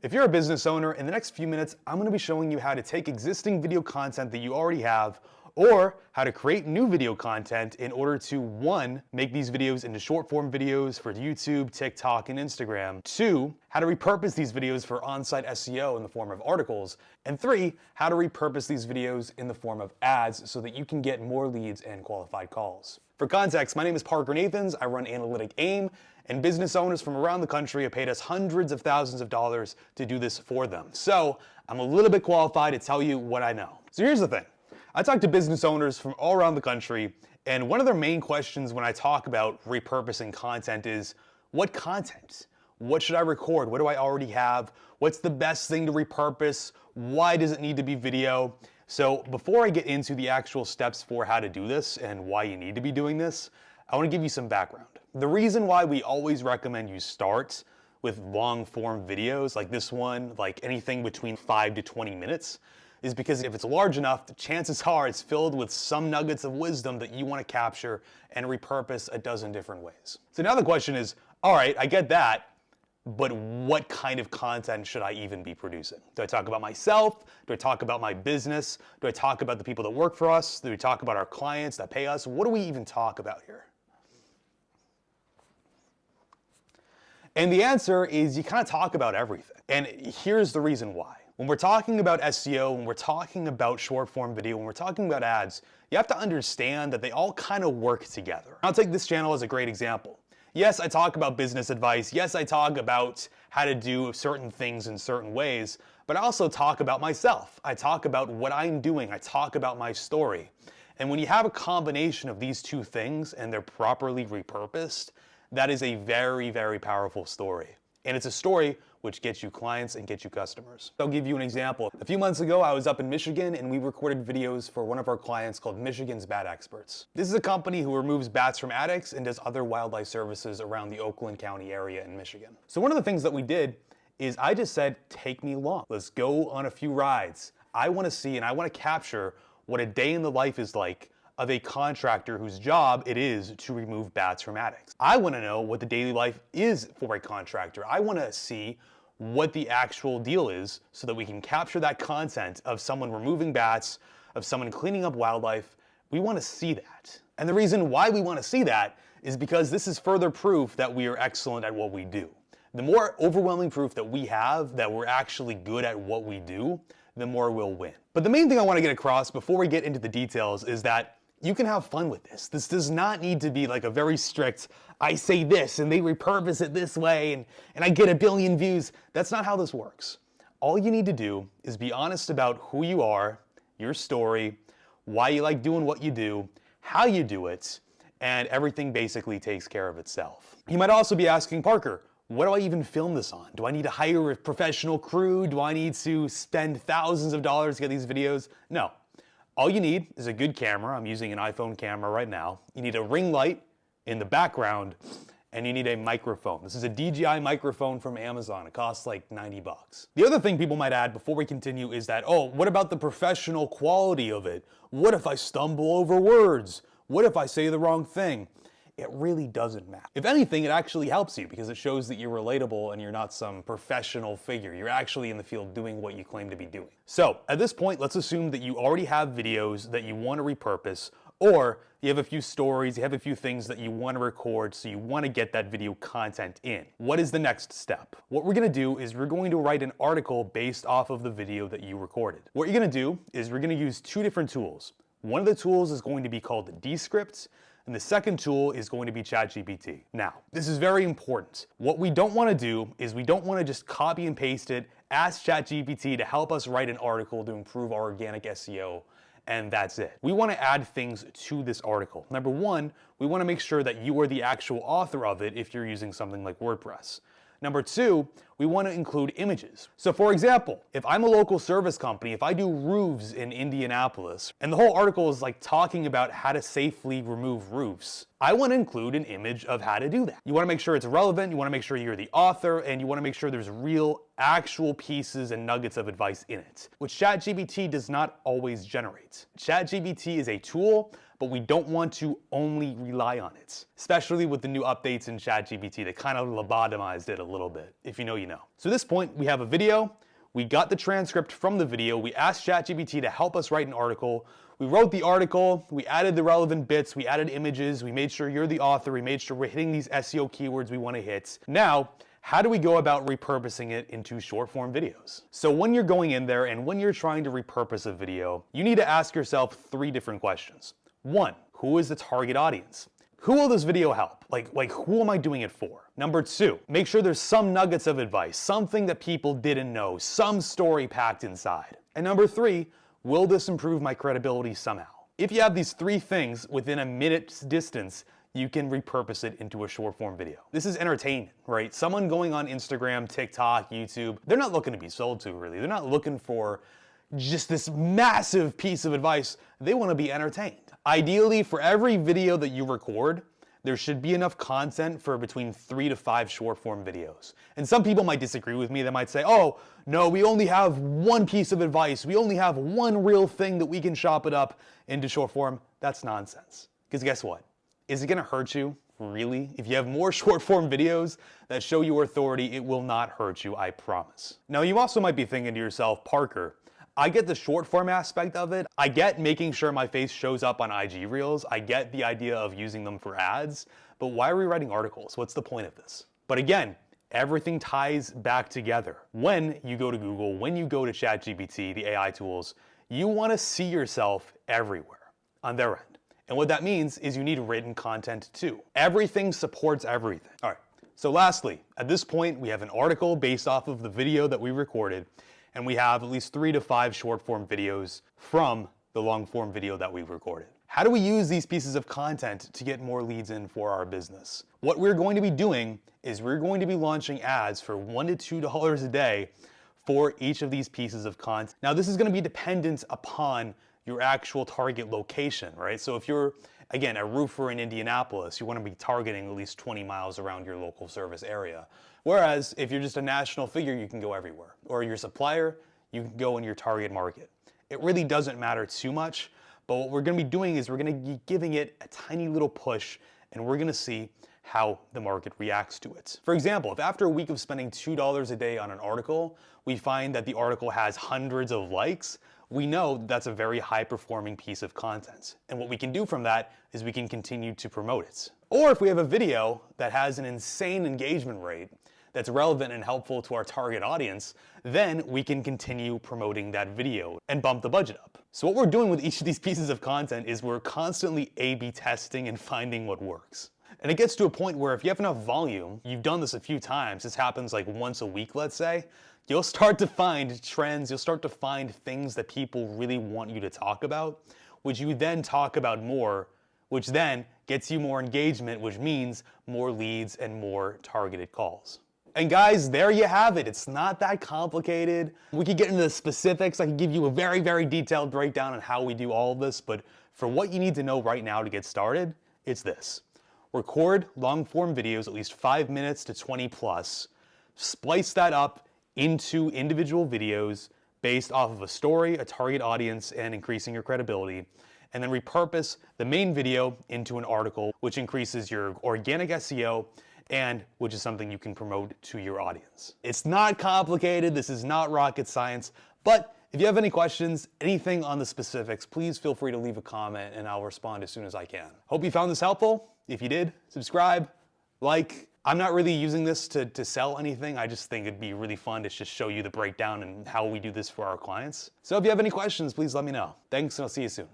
If you're a business owner, in the next few minutes, I'm going to be showing you how to take existing video content that you already have, or how to create new video content in order to, 1, make these videos into short form videos for YouTube, TikTok, and Instagram. 2, how to repurpose these videos for on-site SEO in the form of articles. And 3, how to repurpose these videos in the form of ads so that you can get more leads and qualified calls. For context, my name is Parker Nathans. I run Analytic Aim, and business owners from around the country have paid us hundreds of thousands of dollars to do this for them. So I'm a little bit qualified to tell you what I know. So here's the thing. I talk to business owners from all around the country, and one of their main questions when I talk about repurposing content is, what content? What should I record? What do I already have? What's the best thing to repurpose? Why does it need to be video? So before I get into the actual steps for how to do this and why you need to be doing this, I want to give you some background. The reason why we always recommend you start with long form videos like this one, like anything between 5 to 20 minutes, is because if it's large enough, the chances are it's filled with some nuggets of wisdom that you want to capture and repurpose a dozen different ways. So now the question is, all right, I get that, but what kind of content should I even be producing? Do I talk about myself? Do I talk about my business? Do I talk about the people that work for us? Do we talk about our clients that pay us? What do we even talk about here? And the answer is you kind of talk about everything. And here's the reason why. When we're talking about SEO, when we're talking about short form video, when we're talking about ads, you have to understand that they all kind of work together. I'll take this channel as a great example. Yes, I talk about business advice. Yes, I talk about how to do certain things in certain ways, but I also talk about myself. I talk about what I'm doing. I talk about my story. And when you have a combination of these two things and they're properly repurposed, that is a very, very powerful story. And it's a story which gets you clients and gets you customers. I'll give you an example. A few months ago, I was up in Michigan and we recorded videos for one of our clients called Michigan's Bat Experts. This is a company who removes bats from attics and does other wildlife services around the Oakland County area in Michigan. So one of the things that we did is I just said, take me along. Let's go on a few rides. I want to see and I want to capture what a day in the life is like of a contractor whose job it is to remove bats from attics. I want to know what the daily life is for a contractor. I want to see what the actual deal is so that we can capture that content of someone removing bats, of someone cleaning up wildlife. We want to see that. And the reason why we want to see that is because this is further proof that we are excellent at what we do. The more overwhelming proof that we have that we're actually good at what we do, the more we'll win. But the main thing I want to get across before we get into the details is that you can have fun with this. This does not need to be like a very strict, I say this and they repurpose it this way and I get 1 billion views. That's not how this works. All you need to do is be honest about who you are, your story, why you like doing what you do, how you do it, and everything basically takes care of itself. You might also be asking, Parker, what do I even film this on? Do I need to hire a professional crew? Do I need to spend thousands of dollars to get these videos? No. All you need is a good camera. I'm using an iPhone camera right now. You need a ring light in the background, and you need a microphone. This is a DJI microphone from Amazon. It costs like 90 bucks. The other thing people might add before we continue is that, oh, what about the professional quality of it? What if I stumble over words? What if I say the wrong thing? It really doesn't matter. If anything, it actually helps you because it shows that you're relatable and you're not some professional figure. You're actually in the field doing what you claim to be doing. So at this point, let's assume that you already have videos that you want to repurpose, or you have a few stories, you have a few things that you want to record, so you want to get that video content in. What is the next step? What we're going to do is we're going to write an article based off of the video that you recorded. What you're going to do is we're going to use 2 different tools. One of the tools is going to be called Descript, and the second tool is going to be ChatGPT. Now, this is very important. What we don't want to do is we don't want to just copy and paste it, ask ChatGPT to help us write an article to improve our organic SEO, and that's it. We want to add things to this article. Number 1, we want to make sure that you are the actual author of it if you're using something like WordPress. Number 2, we want to include images. So for example, if I'm a local service company, if I do roofs in Indianapolis, and the whole article is like talking about how to safely remove roofs, I want to include an image of how to do that. You want to make sure it's relevant, you want to make sure you're the author, and you want to make sure there's real, actual pieces and nuggets of advice in it, which ChatGPT does not always generate. ChatGPT is a tool, but we don't want to only rely on it, especially with the new updates in ChatGPT that kind of lobotomized it a little bit, if you know, you you know. So at this point, we have a video, we got the transcript from the video, we asked ChatGPT to help us write an article, we wrote the article, we added the relevant bits, we added images, we made sure you're the author, we made sure we're hitting these SEO keywords we want to hit. Now, how do we go about repurposing it into short form videos? So when you're going in there and when you're trying to repurpose a video, you need to ask yourself 3 different questions. 1, who is the target audience? Who will this video help? Like who am I doing it for? Number 2, make sure there's some nuggets of advice, something that people didn't know, some story packed inside. And number 3, will this improve my credibility somehow? If you have these 3 things within a minute's distance, you can repurpose it into a short form video. This is entertainment, right? Someone going on Instagram, TikTok, YouTube, they're not looking to be sold to really. They're not looking for just this massive piece of advice. They want to be entertained. Ideally, for every video that you record, there should be enough content for between 3 to 5 short form videos. And some people might disagree with me. They might say, oh, no, we only have 1 piece of advice. We only have 1 real thing that we can chop it up into short form. That's nonsense. Because guess what? Is it going to hurt you? Really? If you have more short form videos that show your authority, it will not hurt you, I promise. Now, you also might be thinking to yourself, Parker, I get the short form aspect of it. I get making sure my face shows up on IG Reels. I get the idea of using them for ads, but why are we writing articles? What's the point of this? But again, everything ties back together. When you go to Google, when you go to ChatGPT, the AI tools, you want to see yourself everywhere on their end. And what that means is you need written content too. Everything supports everything. All right, so lastly, at this point, we have an article based off of the video that we recorded, and we have at least 3 to 5 short form videos from the long form video that we recorded. How do we use these pieces of content to get more leads in for our business? What we're going to be doing is we're going to be launching ads for $1 to $2 a day for each of these pieces of content. Now, this is going to be dependent upon your actual target location, right? So if you're, again, a roofer in Indianapolis, you want to be targeting at least 20 miles around your local service area. Whereas if you're just a national figure, you can go everywhere. Or you're a supplier, you can go in your target market. It really doesn't matter too much, but what we're going to be doing is we're going to be giving it a tiny little push, and we're going to see how the market reacts to it. For example, if after a week of spending $2 a day on an article, we find that the article has hundreds of likes, we know that's a very high-performing piece of content. And what we can do from that is we can continue to promote it. Or if we have a video that has an insane engagement rate that's relevant and helpful to our target audience, then we can continue promoting that video and bump the budget up. So what we're doing with each of these pieces of content is we're constantly A/B testing and finding what works. And it gets to a point where if you have enough volume, you've done this a few times, this happens like once a week, let's say, you'll start to find trends, you'll start to find things that people really want you to talk about, which you then talk about more, which then gets you more engagement, which means more leads and more targeted calls. And guys, there you have it. It's not that complicated. We could get into the specifics. I could give you a very, very detailed breakdown on how we do all of this, but for what you need to know right now to get started, it's this. Record long form videos, at least 5 minutes to 20 plus, splice that up into individual videos based off of a story, a target audience, and increasing your credibility, and then repurpose the main video into an article, which increases your organic SEO and which is something you can promote to your audience. It's not complicated, this is not rocket science, but if you have any questions, anything on the specifics, please feel free to leave a comment and I'll respond as soon as I can. Hope you found this helpful. If you did, subscribe, like. I'm not really using this to sell anything. I just think it'd be really fun to just show you the breakdown and how we do this for our clients. So if you have any questions, please let me know. Thanks, and I'll see you soon.